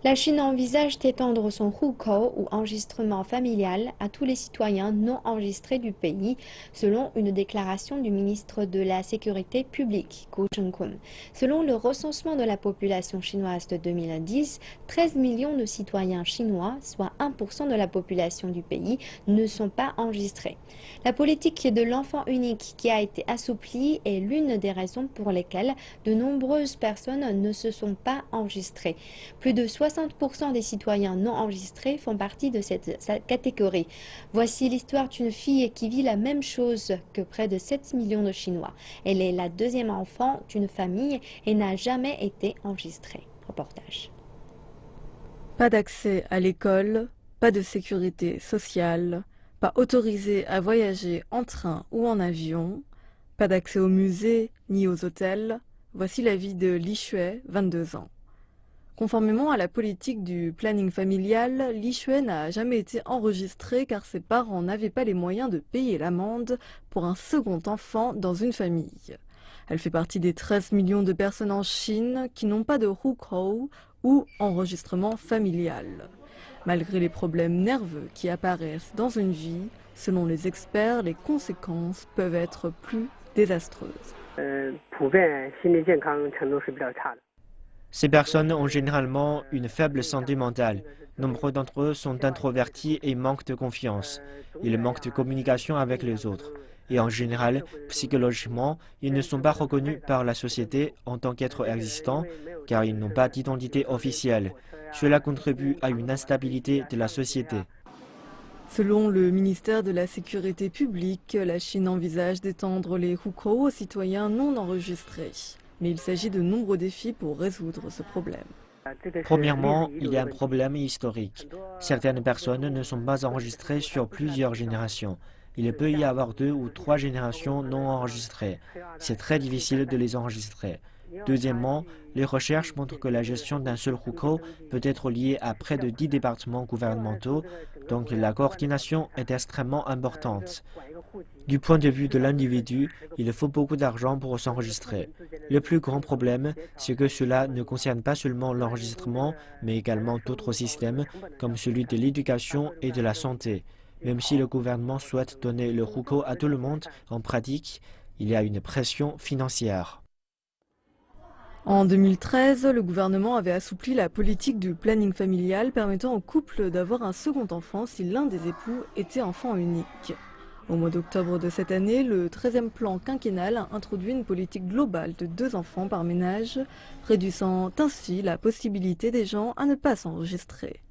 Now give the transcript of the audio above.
La Chine envisage d'étendre son hukou ou enregistrement familial à tous les citoyens non enregistrés du pays, selon une déclaration du ministre de la Sécurité publique, Guo Zhengkun. Selon le recensement de la population chinoise de 2010, 13 millions de citoyens chinois, soit 1% de la population du pays, ne sont pas enregistrés. La politique de l'enfant unique qui a été assouplie est l'une des raisons pour lesquelles de nombreuses personnes ne se sont pas enregistrées. Plus de 60% des citoyens non enregistrés font partie de cette catégorie. Voici l'histoire d'une fille qui vit la même chose que près de 7 millions de Chinois. Elle est la deuxième enfant d'une famille et n'a jamais été enregistrée. Reportage. Pas d'accès à l'école, pas de sécurité sociale, pas autorisé à voyager en train ou en avion, pas d'accès aux musées ni aux hôtels. Voici la vie de Li Shui, 22 ans. Conformément à la politique du planning familial, Li Shui n'a jamais été enregistrée car ses parents n'avaient pas les moyens de payer l'amende pour un second enfant dans une famille. Elle fait partie des 13 millions de personnes en Chine qui n'ont pas de hukou ou enregistrement familial. Malgré les problèmes nerveux qui apparaissent dans une vie, selon les experts, les conséquences peuvent être plus désastreuses. Ces personnes ont généralement une faible santé mentale. Nombre d'entre eux sont introvertis et manquent de confiance. Ils manquent de communication avec les autres. Et en général, psychologiquement, ils ne sont pas reconnus par la société en tant qu'êtres existants, car ils n'ont pas d'identité officielle. Cela contribue à une instabilité de la société. Selon le ministère de la Sécurité publique, la Chine envisage d'étendre les hukou aux citoyens non enregistrés. Mais il s'agit de nombreux défis pour résoudre ce problème. Premièrement, il y a un problème historique. Certaines personnes ne sont pas enregistrées sur plusieurs générations. Il peut y avoir 2 ou 3 générations non enregistrées. C'est très difficile de les enregistrer. Deuxièmement, les recherches montrent que la gestion d'un seul hukou peut être liée à près de 10 départements gouvernementaux, donc la coordination est extrêmement importante. Du point de vue de l'individu, il faut beaucoup d'argent pour s'enregistrer. Le plus grand problème, c'est que cela ne concerne pas seulement l'enregistrement, mais également d'autres systèmes, comme celui de l'éducation et de la santé. Même si le gouvernement souhaite donner le hukou à tout le monde, en pratique, il y a une pression financière. En 2013, le gouvernement avait assoupli la politique du planning familial permettant aux couples d'avoir un second enfant si l'un des époux était enfant unique. Au mois d'octobre de cette année, le 13e plan quinquennal a introduit une politique globale de 2 enfants par ménage, réduisant ainsi la possibilité des gens à ne pas s'enregistrer.